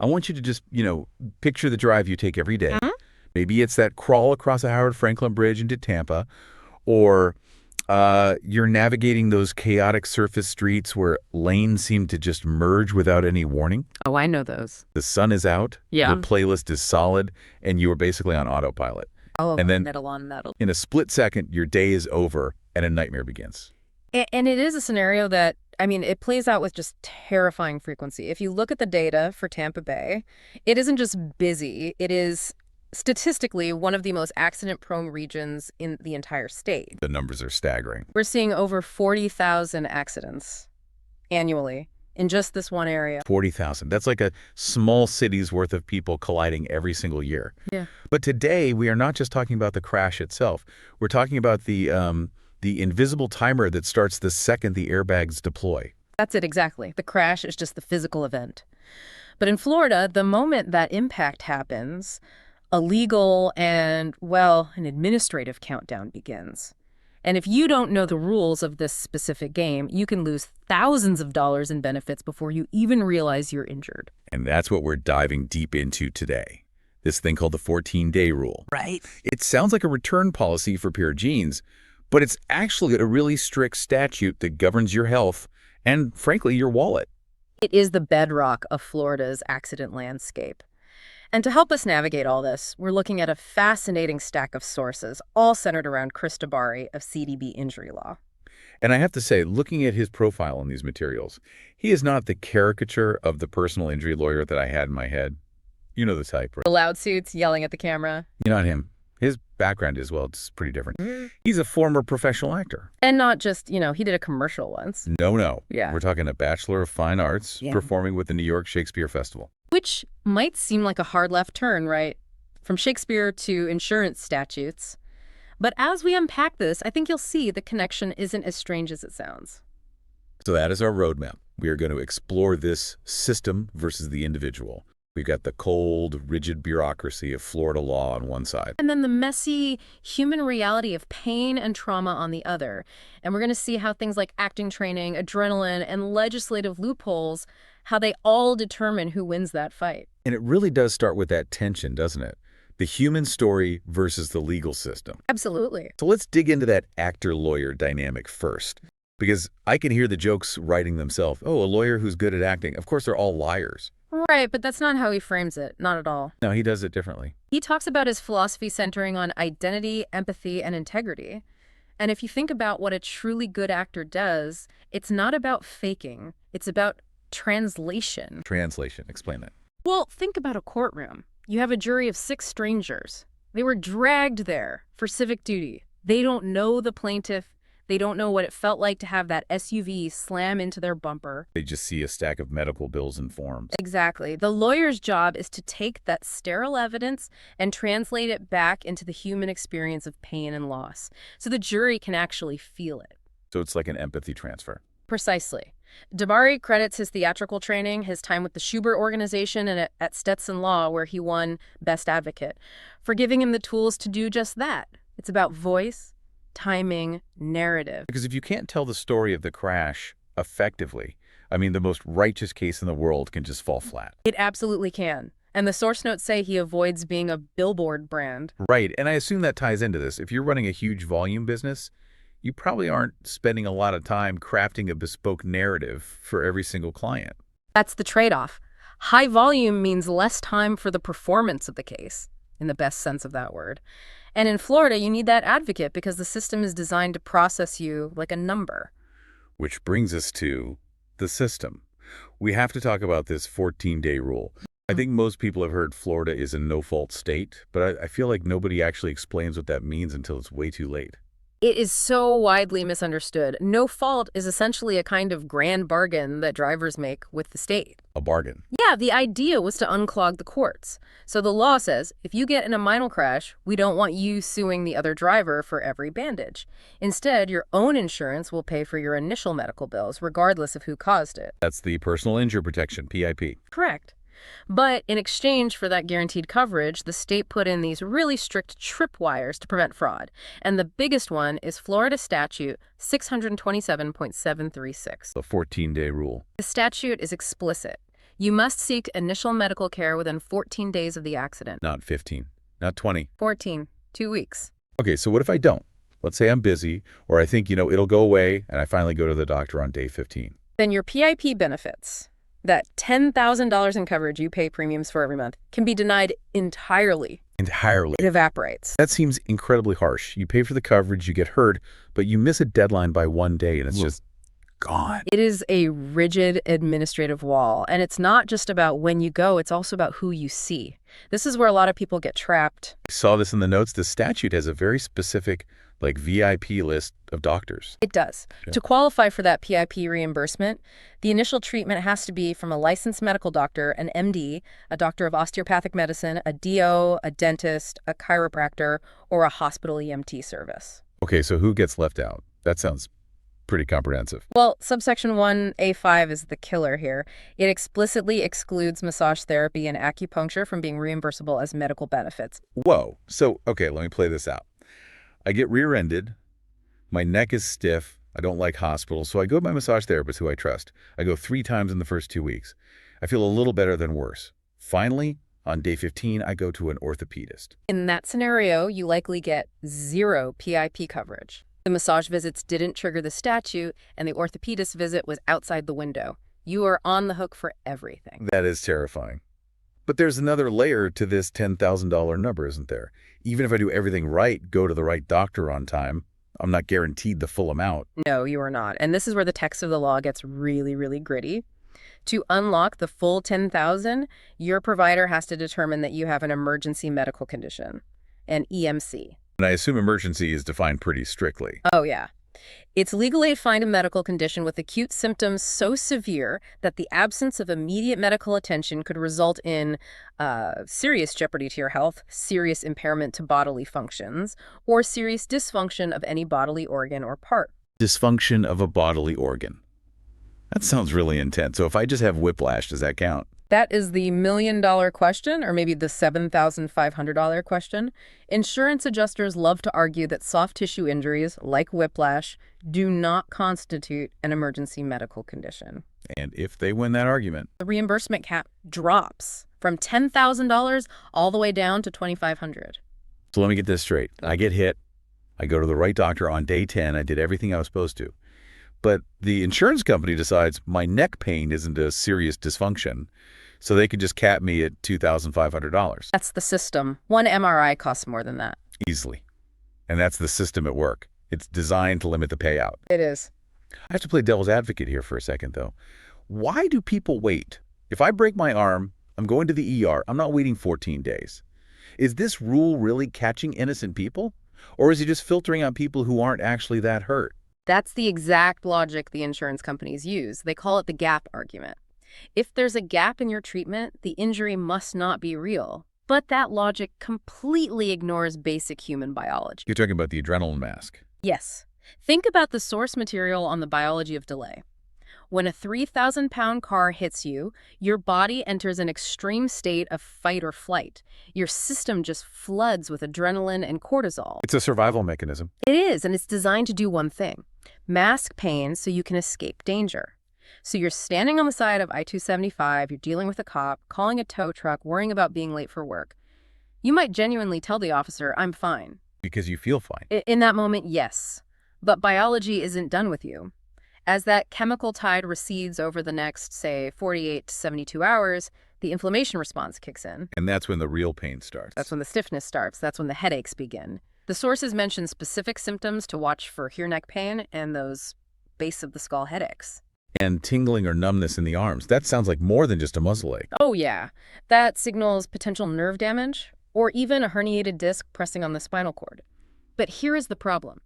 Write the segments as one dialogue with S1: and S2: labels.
S1: I want you to just, picture the drive you take every day. Maybe it's that crawl across the Howard Franklin Bridge into Tampa, or you're navigating those chaotic surface streets where lanes seem to just merge without any warning.
S2: Oh, I know those.
S1: The sun is out,
S2: Yeah.
S1: the playlist is solid, and you are basically on autopilot.
S2: Oh,
S1: And then
S2: metal on metal.
S1: in a split second, your day is over and a nightmare begins.
S2: And it is a scenario that, I mean, it plays out with just terrifying frequency. If you look at the data for Tampa Bay, it isn't just busy. It is statistically one of the most accident-prone regions in the entire state.
S1: The numbers are staggering.
S2: We're seeing over 40,000 accidents annually in just this one area.
S1: 40,000. That's like a small city's worth of people colliding every single year.
S2: Yeah.
S1: But today, we are not just talking about the crash itself. We're talking about the invisible timer that starts the second the airbags deploy.
S2: That's it exactly. The crash is just the physical event. But in Florida, the moment that impact happens, a legal and, well, an administrative countdown begins. And if you don't know the rules of this specific game, you can lose thousands of dollars in benefits before you even realize you're injured.
S1: And that's what we're diving deep into today. This thing called the 14-day rule.
S2: Right.
S1: It sounds like a return policy for pair of jeans, but it's actually a really strict statute that governs your health and, frankly, your wallet.
S2: It is the bedrock of Florida's accident landscape. And to help us navigate all this, we're looking at a fascinating stack of sources, all centered around Chris Tabari of CDB Injury Law.
S1: And I have to say, looking at his profile in these materials, he is not the caricature of the personal injury lawyer that I had in my head. You know the type, right?
S2: The loud suits yelling at the camera.
S1: You're not him. His background is, well, it's pretty different. He's a former professional actor.
S2: And not just, he did a commercial once.
S1: No.
S2: Yeah.
S1: We're talking a Bachelor of Fine Arts performing with the New York Shakespeare Festival.
S2: Which might seem like a hard left turn, right? From Shakespeare to insurance statutes. But as we unpack this, I think you'll see the connection isn't as strange as it sounds.
S1: So that is our roadmap. We are going to explore this system versus the individual. We've got the cold, rigid bureaucracy of Florida law on one side.
S2: And then the messy human reality of pain and trauma on the other. And we're going to see how things like acting training, adrenaline, and legislative loopholes, how they all determine who wins that fight.
S1: And it really does start with that tension, doesn't it? The human story versus the legal system.
S2: Absolutely.
S1: So let's dig into that actor-lawyer dynamic first. Because I can hear the jokes writing themselves. Oh, a lawyer who's good at acting. Of course, they're all liars.
S2: Right, but that's not how he frames it. Not at all.
S1: No, he does it differently.
S2: He talks about his philosophy centering on identity, empathy, and integrity. And if you think about what a truly good actor does, it's not about faking. It's about translation.
S1: Translation. Explain that.
S2: Well, think about a courtroom. You have a jury of 6 strangers. They were dragged there for civic duty. They don't know the plaintiff. They don't know what it felt like to have that SUV slam into their bumper.
S1: They just see a stack of medical bills and forms.
S2: Exactly. The lawyer's job is to take that sterile evidence and translate it back into the human experience of pain and loss, so the jury can actually feel it.
S1: So it's like an empathy transfer.
S2: Precisely. Tabari credits his theatrical training, his time with the Schubert Organization and at Stetson Law, where he won Best Advocate, for giving him the tools to do just that. It's about voice, timing, narrative.
S1: Because if you can't tell the story of the crash effectively, I mean, the most righteous case in the world can just fall flat.
S2: It absolutely can. And the source notes say he avoids being a billboard brand.
S1: Right, and I assume that ties into this. If you're running a huge volume business, you probably aren't spending a lot of time crafting a bespoke narrative for every single client.
S2: That's the trade-off. High volume means less time for the performance of the case, in the best sense of that word. And in Florida, you need that advocate because the system is designed to process you like a number.
S1: Which brings us to the system. We have to talk about this 14-day rule. I think most people have heard Florida is a no-fault state, but I feel like nobody actually explains what that means until it's way too late.
S2: It is so widely misunderstood. No fault is essentially a kind of grand bargain that drivers make with the state.
S1: A bargain.
S2: Yeah, the idea was to unclog the courts. So the law says, if you get in a minor crash, we don't want you suing the other driver for every bandage. Instead, your own insurance will pay for your initial medical bills, regardless of who caused it.
S1: That's the Personal Injury Protection, PIP.
S2: Correct. But in exchange for that guaranteed coverage, the state put in these really strict tripwires to prevent fraud. And the biggest one is Florida Statute 627.736.
S1: The 14-day rule.
S2: The statute is explicit. You must seek initial medical care within 14 days of the accident.
S1: Not 15, not 20.
S2: 14, 2 weeks.
S1: Okay, so what if I don't? Let's say I'm busy, or I think, it'll go away, and I finally go to the doctor on day 15.
S2: Then your PIP benefits, that $10,000 in coverage you pay premiums for every month, can be denied entirely.
S1: Entirely.
S2: It evaporates.
S1: That seems incredibly harsh. You pay for the coverage, you get hurt, but you miss a deadline by one day, and it's just gone.
S2: It is a rigid administrative wall, and it's not just about when you go, it's also about who you see. This is where a lot of people get trapped.
S1: I saw this in the notes. The statute has a very specific, VIP list of doctors.
S2: It does.
S1: Yeah.
S2: To qualify for that PIP reimbursement, the initial treatment has to be from a licensed medical doctor, an MD, a doctor of osteopathic medicine, a DO, a dentist, a chiropractor, or a hospital EMT service.
S1: Okay, so who gets left out? That sounds pretty comprehensive.
S2: Well, subsection 1A5 is the killer here. It explicitly excludes massage therapy and acupuncture from being reimbursable as medical benefits.
S1: Whoa. So, okay, let me play this out. I get rear-ended. My neck is stiff. I don't like hospitals, so I go to my massage therapist who I trust. I go 3 times in the first 2 weeks. I feel a little better than worse. Finally, on day 15, I go to an orthopedist.
S2: In that scenario, you likely get 0 PIP coverage. The massage visits didn't trigger the statute, and the orthopedist visit was outside the window. You are on the hook for everything.
S1: That is terrifying. But there's another layer to this $10,000 number, isn't there? Even if I do everything right, go to the right doctor on time, I'm not guaranteed the full amount.
S2: No, you are not. And this is where the text of the law gets really, really gritty. To unlock the full $10,000, your provider has to determine that you have an emergency medical condition, an EMC.
S1: And I assume emergency is defined pretty strictly.
S2: Oh, yeah. It's legally defined a medical condition with acute symptoms so severe that the absence of immediate medical attention could result in serious jeopardy to your health, serious impairment to bodily functions, or serious dysfunction of any bodily organ or part.
S1: Dysfunction of a bodily organ. That sounds really intense. So if I just have whiplash, does that count?
S2: That is the $1 million question, or maybe the $7,500 question. Insurance adjusters love to argue that soft tissue injuries, like whiplash, do not constitute an emergency medical condition.
S1: And if they win that argument,
S2: The reimbursement cap drops from $10,000 all the way down to $2,500.
S1: so let me get this straight. I get hit. I go to the right doctor on day 10. I did everything I was supposed to. But the insurance company decides my neck pain isn't a serious dysfunction, so they could just cap me at $2,500
S2: That's the system. One MRI costs more than that.
S1: easily. And that's the system at work. It's designed to limit the payout.
S2: It is.
S1: I have to play devil's advocate here for a second, though. Why do people wait? If I break my arm, I'm going to the ER. I'm not waiting 14 days. Is this rule really catching innocent people? Or is it just filtering out people who aren't actually that hurt?
S2: That's the exact logic the insurance companies use. They call it the gap argument. If there's a gap in your treatment, the injury must not be real. But that logic completely ignores basic human biology.
S1: You're talking about the adrenaline mask.
S2: Yes. Think about the source material on the biology of delay. When a 3,000-pound car hits you, your body enters an extreme state of fight or flight. Your system just floods with adrenaline and cortisol.
S1: It's a survival mechanism.
S2: It is, and it's designed to do one thing: mask pain so you can escape danger. So you're standing on the side of I-275, you're dealing with a cop, calling a tow truck, worrying about being late for work. You might genuinely tell the officer, "I'm fine."
S1: Because you feel fine.
S2: In that moment, yes. But biology isn't done with you. As that chemical tide recedes over the next, say, 48 to 72 hours, the inflammation response kicks in.
S1: And that's when the real pain starts.
S2: That's when the stiffness starts. That's when the headaches begin. The sources mention specific symptoms to watch for ear neck pain and those base of the skull headaches.
S1: And tingling or numbness in the arms. That sounds like more than just a muscle ache.
S2: Oh, yeah. That signals potential nerve damage or even a herniated disc pressing on the spinal cord. But here is the problem.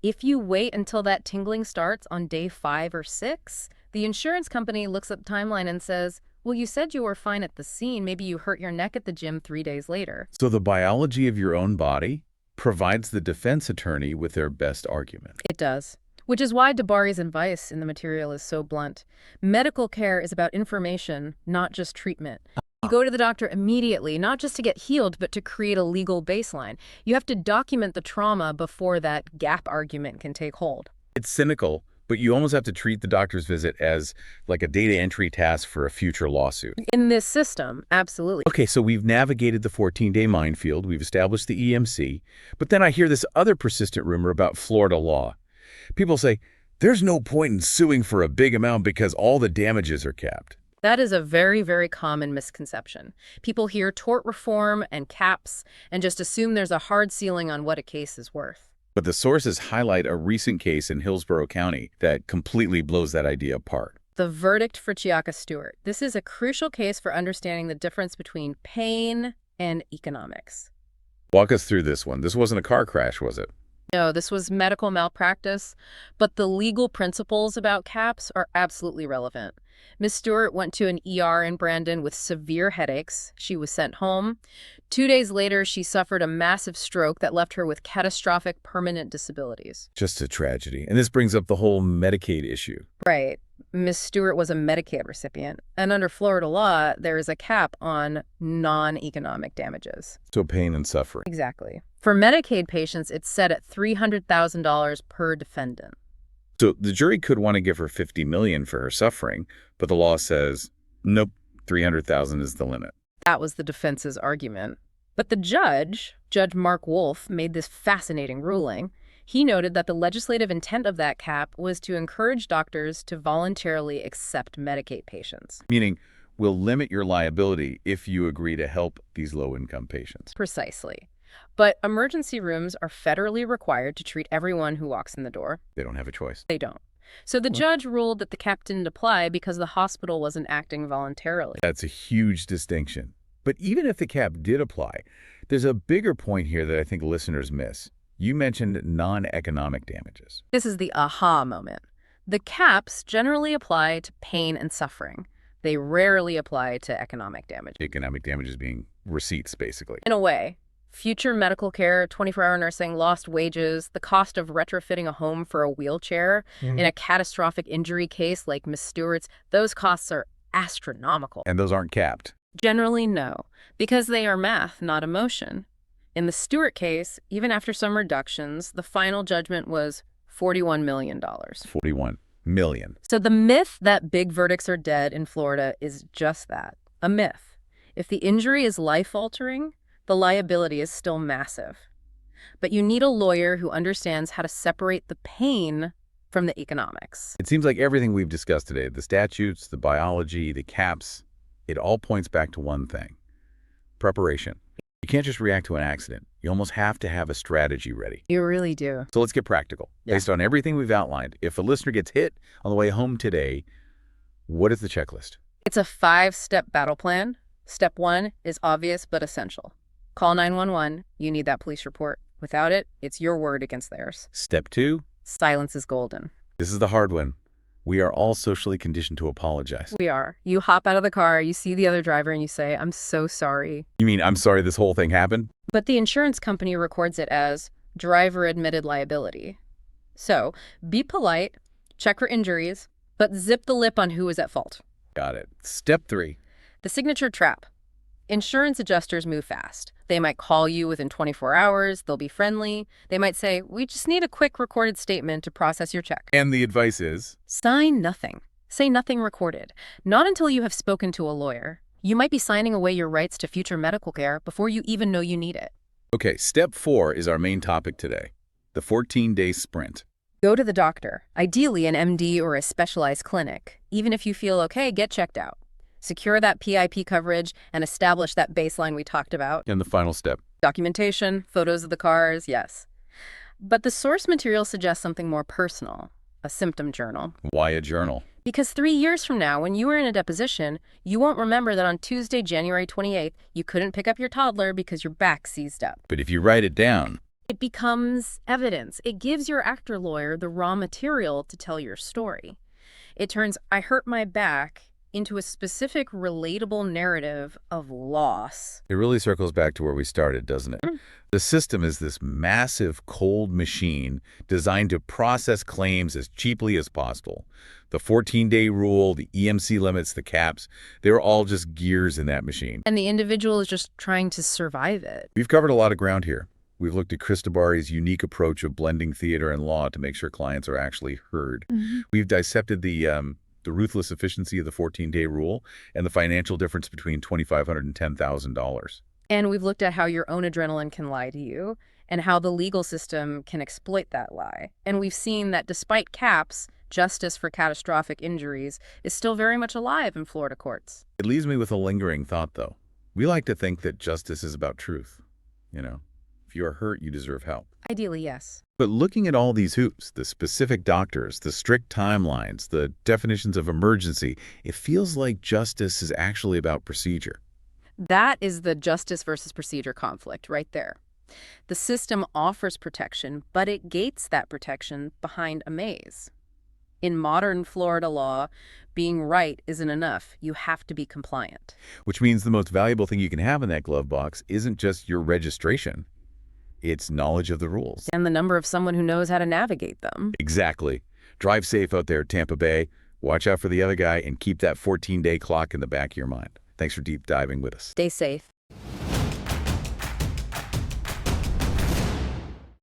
S2: If you wait until that tingling starts on day 5 or 6, the insurance company looks at the timeline and says, "Well, you said you were fine at the scene. Maybe you hurt your neck at the gym 3 days later."
S1: So the biology of your own body provides the defense attorney with their best argument.
S2: It does. Which is why DeBari's advice in the material is so blunt. Medical care is about information, not just treatment. You go to the doctor immediately, not just to get healed, but to create a legal baseline. You have to document the trauma before that gap argument can take hold.
S1: It's cynical, But you almost have to treat the doctor's visit as like a data entry task for a future lawsuit.
S2: In this system, absolutely.
S1: Okay, so we've navigated the 14-day minefield, we've established the EMC, but then I hear this other persistent rumor about Florida law. People say, there's no point in suing for a big amount because all the damages are capped.
S2: That is a very, very common misconception. People hear tort reform and caps and just assume there's a hard ceiling on what a case is worth.
S1: But the sources highlight a recent case in Hillsborough County that completely blows that idea apart.
S2: The verdict for Chiaka Stewart. This is a crucial case for understanding the difference between pain and economics.
S1: Walk us through this one. This wasn't a car crash, was it?
S2: No, this was medical malpractice, but the legal principles about caps are absolutely relevant. Ms. Stewart went to an ER in Brandon with severe headaches. She was sent home. 2 days later, she suffered a massive stroke that left her with catastrophic permanent disabilities.
S1: Just a tragedy. And this brings up the whole Medicaid issue.
S2: Right. Ms. Stewart was a Medicaid recipient, and under Florida law, there is a cap on non-economic damages.
S1: So pain and suffering.
S2: Exactly. For Medicaid patients, it's set at $300,000 per defendant.
S1: So the jury could want to give her $50 million for her suffering, but the law says, nope, $300,000 is the limit.
S2: That was the defense's argument. But the judge, Judge Mark Wolf, made this fascinating ruling. He noted that the legislative intent of that cap was to encourage doctors to voluntarily accept Medicaid patients.
S1: Meaning, we'll limit your liability if you agree to help these low-income patients.
S2: Precisely. But emergency rooms are federally required to treat everyone who walks in the door.
S1: They don't have a choice.
S2: They don't. So the judge ruled that the cap didn't apply because the hospital wasn't acting voluntarily.
S1: That's a huge distinction. But even if the cap did apply, there's a bigger point here that I think listeners miss. You mentioned non-economic damages.
S2: This is the aha moment. The caps generally apply to pain and suffering. They rarely apply to economic damage.
S1: Economic damages being receipts, basically.
S2: In a way, future medical care, 24-hour nursing, lost wages, the cost of retrofitting a home for a wheelchair, in a catastrophic injury case like Ms. Stewart's, those costs are astronomical.
S1: And those aren't capped.
S2: Generally, no, because they are math, not emotion. In the Stewart case, even after some reductions, the final judgment was $41 million.
S1: 41 million.
S2: So the myth that big verdicts are dead in Florida is just that, a myth. If the injury is life-altering, the liability is still massive. But you need a lawyer who understands how to separate the pain from the economics.
S1: It seems like everything we've discussed today, the statutes, the biology, the caps, it all points back to one thing: preparation. You can't just react to an accident. You almost have to have a strategy ready.
S2: You really do.
S1: So let's get practical.
S2: Yeah.
S1: Based on everything we've outlined, if a listener gets hit on the way home today, what is the checklist?
S2: It's a 5-step battle plan. Step 1 is obvious but essential. Call 911. You need that police report. Without it, it's your word against theirs.
S1: Step 2,
S2: Silence is golden.
S1: this is the hard one. We are all socially conditioned to apologize.
S2: We are. You hop out of the car, you see the other driver, and you say, "I'm so sorry."
S1: You mean, I'm sorry this whole thing happened?
S2: But the insurance company records it as driver admitted liability. So be polite, check for injuries, but zip the lip on who is at fault.
S1: Got it. Step 3,
S2: The signature trap. Insurance adjusters move fast. They might call you within 24 hours. They'll be friendly. They might say, "We just need a quick recorded statement to process your check."
S1: and the advice is?
S2: Sign nothing. Say nothing recorded. Not until you have spoken to a lawyer. You might be signing away your rights to future medical care before you even know you need it.
S1: Okay, step 4 is our main topic today, the 14-day sprint.
S2: Go to the doctor, ideally an MD or a specialized clinic. Even if you feel okay, get checked out. Secure that PIP coverage and establish that baseline we talked about.
S1: And the final step.
S2: Documentation, photos of the cars, yes. But the source material suggests something more personal, a symptom journal.
S1: Why a journal?
S2: Because 3 years from now, when you are in a deposition, you won't remember that on Tuesday, January 28th, you couldn't pick up your toddler because your back seized up.
S1: But if you write it down,
S2: It becomes evidence. It gives your actor lawyer the raw material to tell your story. It turns "I hurt my back" into a specific, relatable narrative of loss.
S1: it really circles back to where we started, doesn't it? The system is this massive cold machine designed to process claims as cheaply as possible. The 14-day rule, the EMC limits, the caps, they're all just gears in that machine.
S2: And the individual is just trying to survive it.
S1: We've covered a lot of ground here. We've looked at Cristobari's unique approach of blending theater and law to make sure clients are actually heard. We've dissected the ruthless efficiency of the 14-day rule and the financial difference between $2,500 and $10,000.
S2: And we've looked at how your own adrenaline can lie to you and how the legal system can exploit that lie. And we've seen that despite caps, justice for catastrophic injuries is still very much alive in Florida courts.
S1: It leaves me with a lingering thought, though. We like to think that justice is about truth. You know, if you are hurt, you deserve help.
S2: Ideally, yes.
S1: But looking at all these hoops, the specific doctors, the strict timelines, the definitions of emergency, it feels like justice is actually about procedure.
S2: That is the justice versus procedure conflict right there. The system offers protection, but it gates that protection behind a maze. In modern Florida law, being right isn't enough. You have to be compliant.
S1: Which means the most valuable thing you can have in that glove box isn't just your registration. It's knowledge of the rules.
S2: And the number of someone who knows how to navigate them.
S1: Exactly. Drive safe out there, Tampa Bay. Watch out for the other guy and keep that 14-day clock in the back of your mind. Thanks for deep diving with us.
S2: Stay safe.